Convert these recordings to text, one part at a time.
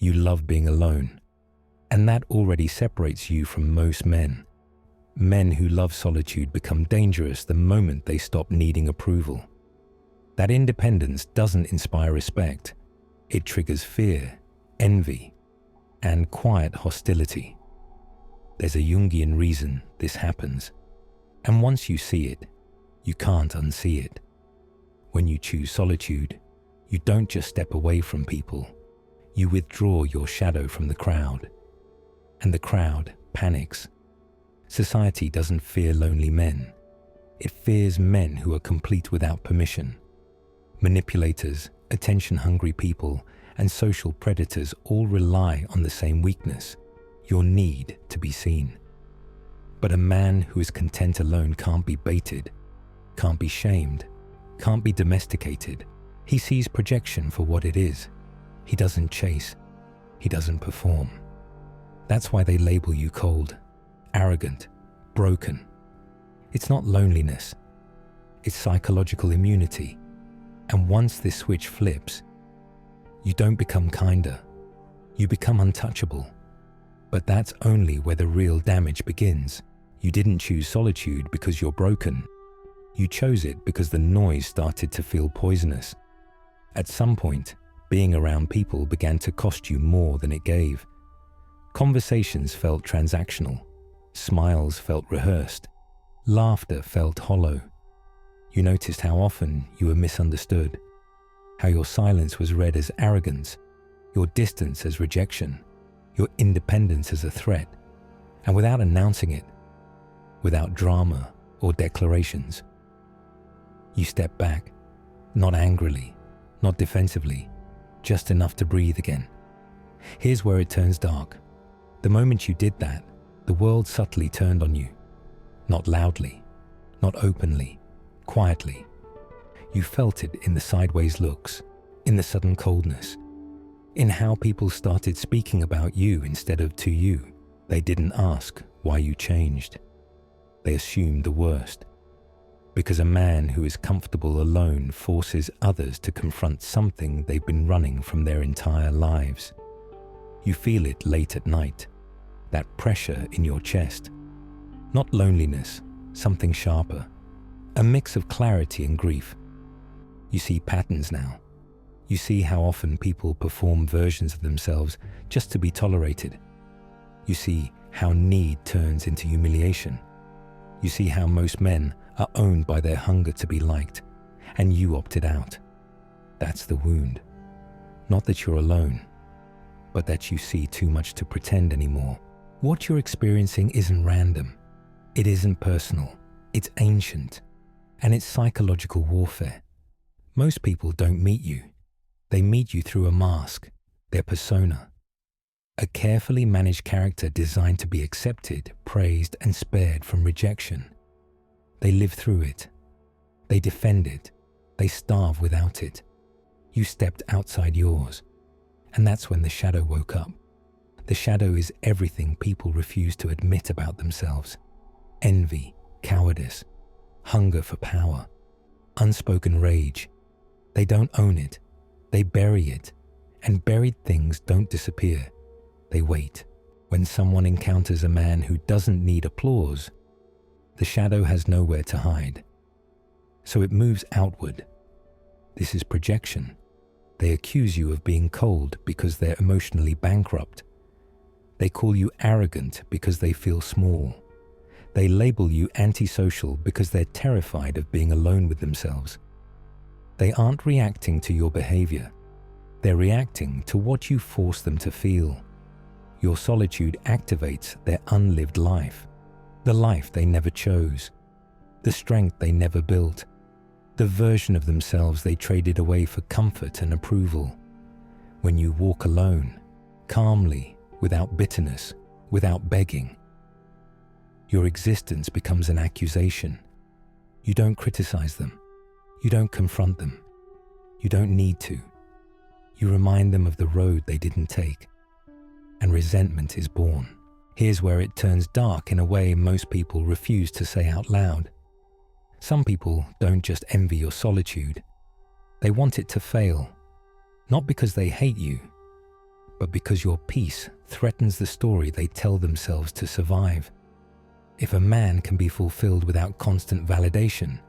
You love being alone. And that already separates you from most men. Men who love solitude become dangerous the moment they stop needing approval. That independence doesn't inspire respect. It triggers fear, envy, and quiet hostility. There's a Jungian reason this happens. And once you see it, you can't unsee it. When you choose solitude, you don't just step away from people. You withdraw your shadow from the crowd. And the crowd panics. Society doesn't fear lonely men. It fears men who are complete without permission. Manipulators, attention-hungry people, and social predators all rely on the same weakness, your need to be seen. But a man who is content alone can't be baited, can't be shamed, can't be domesticated. He sees projection for what it is. He doesn't chase. He doesn't perform. That's why they label you cold, arrogant, broken. It's not loneliness. It's psychological immunity. And once this switch flips, you don't become kinder. You become untouchable. But that's only where the real damage begins. You didn't choose solitude because you're broken. You chose it because the noise started to feel poisonous. At some point, being around people began to cost you more than it gave. Conversations felt transactional. Smiles felt rehearsed. Laughter felt hollow. You noticed how often you were misunderstood, how your silence was read as arrogance, your distance as rejection, your independence as a threat, and without announcing it, without drama or declarations. You stepped back, not angrily, not defensively, just enough to breathe again. Here's where it turns dark. The moment you did that, the world subtly turned on you. Not loudly, not openly, quietly. You felt it in the sideways looks, in the sudden coldness, in how people started speaking about you instead of to you. They didn't ask why you changed. They assumed the worst. Because a man who is comfortable alone forces others to confront something they've been running from their entire lives. You feel it late at night, that pressure in your chest. Not loneliness, something sharper, a mix of clarity and grief. You see patterns now. You see how often people perform versions of themselves just to be tolerated. You see how need turns into humiliation. You see how most men are owned by their hunger to be liked, and you opted out. That's the wound. Not that you're alone, but that you see too much to pretend anymore. What you're experiencing isn't random. It isn't personal. It's ancient, and it's psychological warfare. Most people don't meet you. They meet you through a mask, their persona. A carefully managed character designed to be accepted, praised, and spared from rejection. They live through it. They defend it. They starve without it. You stepped outside yours. And that's when the shadow woke up. The shadow is everything people refuse to admit about themselves. Envy, cowardice, hunger for power, unspoken rage. They don't own it. They bury it. And buried things don't disappear. They wait. When someone encounters a man who doesn't need applause, the shadow has nowhere to hide. So it moves outward. This is projection. They accuse you of being cold because they're emotionally bankrupt. They call you arrogant because they feel small. They label you antisocial because they're terrified of being alone with themselves. They aren't reacting to your behavior. They're reacting to what you force them to feel. Your solitude activates their unlived life, the life they never chose, the strength they never built, the version of themselves they traded away for comfort and approval. When you walk alone, calmly, without bitterness, without begging, your existence becomes an accusation. You don't criticize them. You don't confront them. You don't need to. You remind them of the road they didn't take. And resentment is born. Here's where it turns dark in a way most people refuse to say out loud. Some people don't just envy your solitude. They want it to fail, not because they hate you, but because your peace threatens the story they tell themselves to survive. If a man can be fulfilled without constant validation,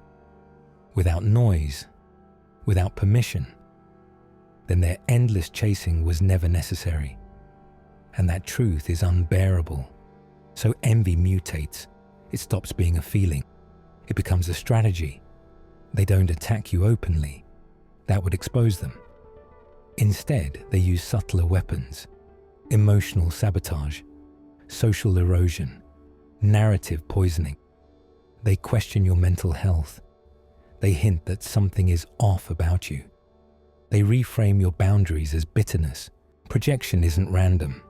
without noise, without permission, then their endless chasing was never necessary. And that truth is unbearable. So envy mutates. It stops being a feeling. It becomes a strategy. They don't attack you openly. That would expose them. Instead, they use subtler weapons: emotional sabotage, social erosion, narrative poisoning. They question your mental health. They hint that something is off about you. They reframe your boundaries as bitterness. Projection isn't random.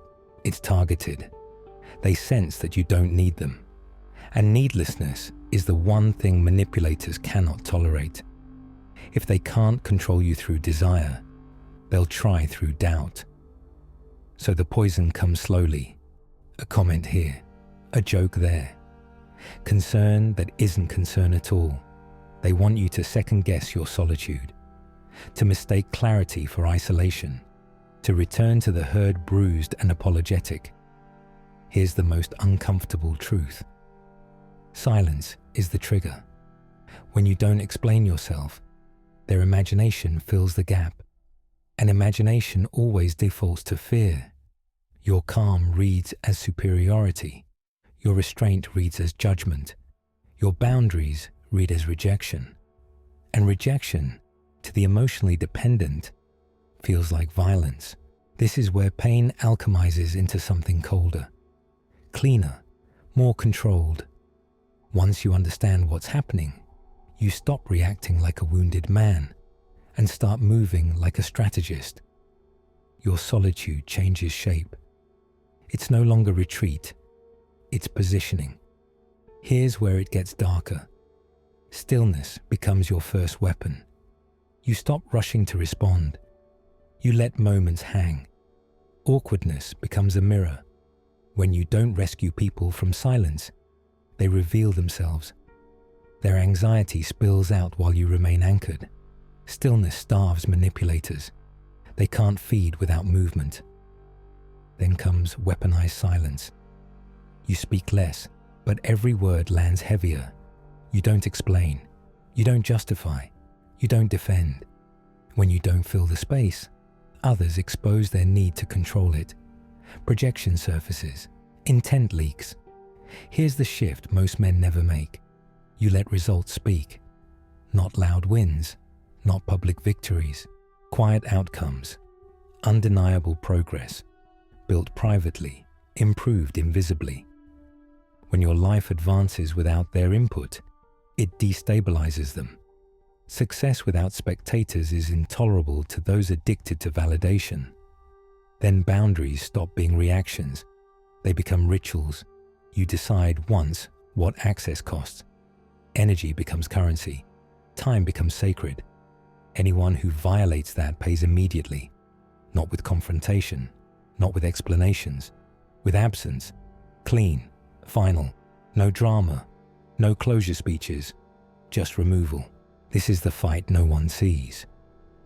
It's targeted. They sense that you don't need them. And needlessness is the one thing manipulators cannot tolerate. If they can't control you through desire, they'll try through doubt. So the poison comes slowly. A comment here, a joke there. Concern that isn't concern at all. They want you to second-guess your solitude, to mistake clarity for isolation, to return to the herd bruised and apologetic. Here's the most uncomfortable truth. Silence is the trigger. When you don't explain yourself, their imagination fills the gap. And imagination always defaults to fear. Your calm reads as superiority. Your restraint reads as judgment. Your boundaries read as rejection. And rejection, to the emotionally dependent, feels like violence. This is where pain alchemizes into something colder, cleaner, more controlled. Once you understand what's happening, you stop reacting like a wounded man and start moving like a strategist. Your solitude changes shape. It's no longer retreat, it's positioning. Here's where it gets darker. Stillness becomes your first weapon. You stop rushing to respond. You let moments hang. Awkwardness becomes a mirror. When you don't rescue people from silence, they reveal themselves. Their anxiety spills out while you remain anchored. Stillness starves manipulators. They can't feed without movement. Then comes weaponized silence. You speak less, but every word lands heavier. You don't explain. You don't justify. You don't defend. When you don't fill the space, others expose their need to control it. Projection surfaces. Intent leaks. Here's the shift most men never make. You let results speak. Not loud wins, not public victories. Quiet outcomes. Undeniable progress. Built privately, improved invisibly. When your life advances without their input, it destabilizes them. Success without spectators is intolerable to those addicted to validation. Then boundaries stop being reactions. They become rituals. You decide once what access costs. Energy becomes currency. Time becomes sacred. Anyone who violates that pays immediately. Not with confrontation, not with explanations, with absence. Clean, final, no drama, no closure speeches, just removal. This is the fight no one sees.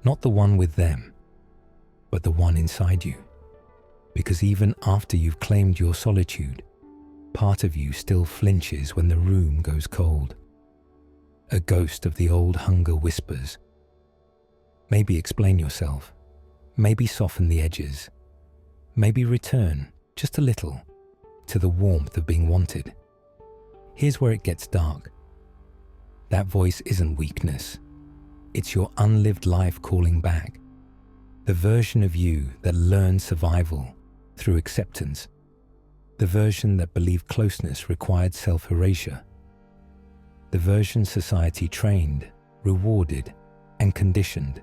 Not the one with them, but the one inside you. Because even after you've claimed your solitude, part of you still flinches when the room goes cold. A ghost of the old hunger whispers. Maybe explain yourself. Maybe soften the edges. Maybe return, just a little, to the warmth of being wanted. Here's where it gets dark. That voice isn't weakness. It's your unlived life calling back. The version of you that learned survival through acceptance. The version that believed closeness required self-erasure. The version society trained, rewarded, and conditioned.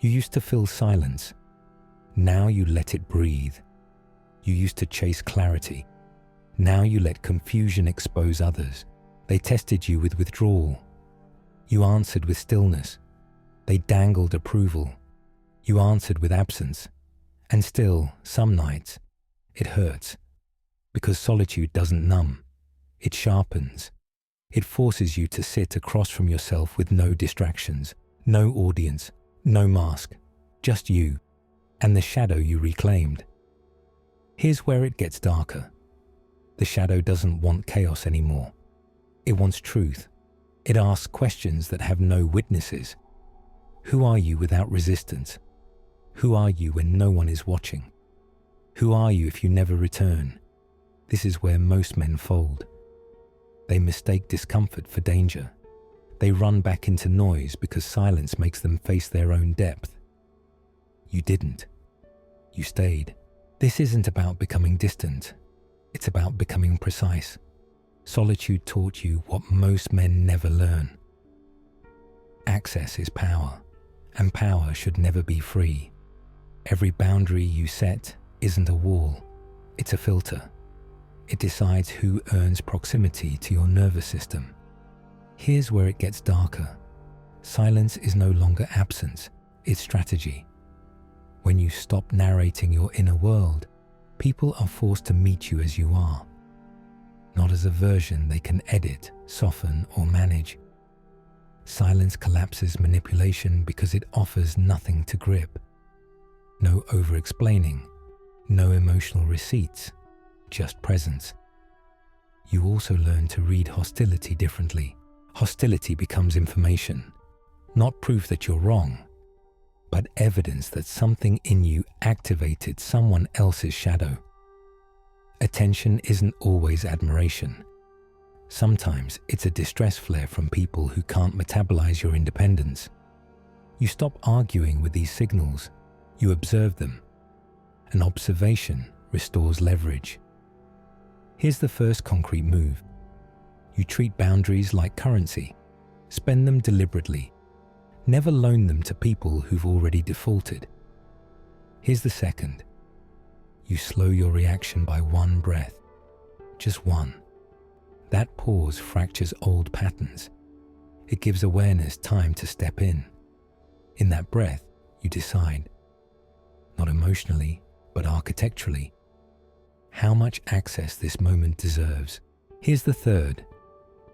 You used to fill silence. Now you let it breathe. You used to chase clarity. Now you let confusion expose others. They tested you with withdrawal. You answered with stillness. They dangled approval. You answered with absence. And still, some nights, it hurts. Because solitude doesn't numb. It sharpens. It forces you to sit across from yourself with no distractions, no audience, no mask, just you. and the shadow you reclaimed. Here's where it gets darker. The shadow doesn't want chaos anymore. It wants truth. It asks questions that have no witnesses. Who are you without resistance? Who are you when no one is watching? Who are you if you never return? This is where most men fold. They mistake discomfort for danger. They run back into noise because silence makes them face their own depth. You didn't. You stayed. This isn't about becoming distant. It's about becoming precise. Solitude taught you what most men never learn. Access is power, and power should never be free. Every boundary you set isn't a wall, it's a filter. It decides who earns proximity to your nervous system. Here's where it gets darker. Silence is no longer absence, it's strategy. When you stop narrating your inner world, people are forced to meet you as you are, not as a version they can edit, soften, or manage. Silence collapses manipulation because it offers nothing to grip. No over-explaining, no emotional receipts, just presence. You also learn to read hostility differently. Hostility becomes information, not proof that you're wrong, but evidence that something in you activated someone else's shadow. Attention isn't always admiration. Sometimes it's a distress flare from people who can't metabolize your independence. You stop arguing with these signals, you observe them. An observation restores leverage. Here's the first concrete move. You treat boundaries like currency. Spend them deliberately. Never loan them to people who've already defaulted. Here's the second. You slow your reaction by one breath. Just one. That pause fractures old patterns. It gives awareness time to step in. In that breath, you decide, not emotionally, but architecturally, how much access this moment deserves. Here's the third.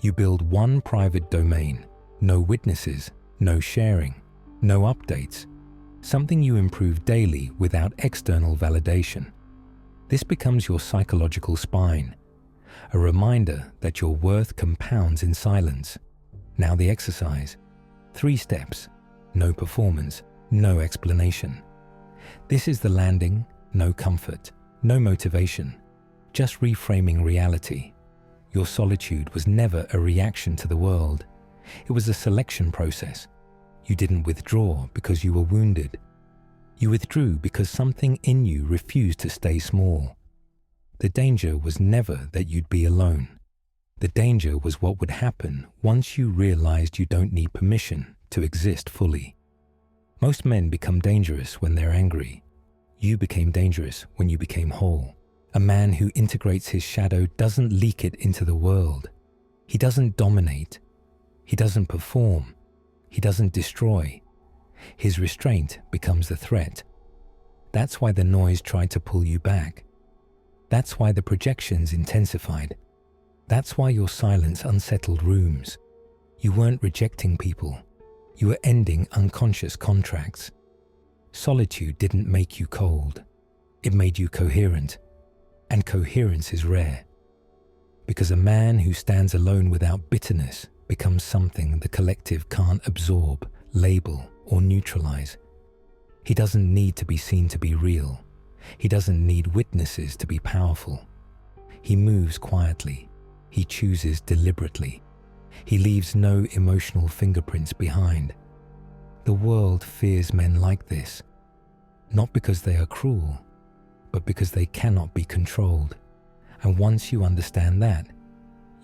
You build one private domain, no witnesses, no sharing, no updates, something you improve daily without external validation. This becomes your psychological spine, a reminder that your worth compounds in silence. Now the exercise. 3 steps, no performance, no explanation. This is the landing, no comfort, no motivation, just reframing reality. Your solitude was never a reaction to the world. It was a selection process. You didn't withdraw because you were wounded. You withdrew because something in you refused to stay small. The danger was never that you'd be alone. The danger was what would happen once you realized you don't need permission to exist fully. Most men become dangerous when they're angry. You became dangerous when you became whole. A man who integrates his shadow doesn't leak it into the world. He doesn't dominate. He doesn't perform. He doesn't destroy. His restraint becomes the threat. That's why the noise tried to pull you back. That's why the projections intensified. That's why your silence unsettled rooms. You weren't rejecting people. You were ending unconscious contracts. Solitude didn't make you cold. It made you coherent. And coherence is rare. Because a man who stands alone without bitterness becomes something the collective can't absorb, label, or neutralize. He doesn't need to be seen to be real. He doesn't need witnesses to be powerful. He moves quietly. He chooses deliberately. He leaves no emotional fingerprints behind. The world fears men like this, not because they are cruel, but because they cannot be controlled. And once you understand that,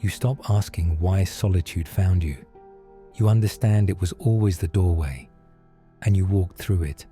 you stop asking why solitude found you. You understand it was always the doorway, and you walk through it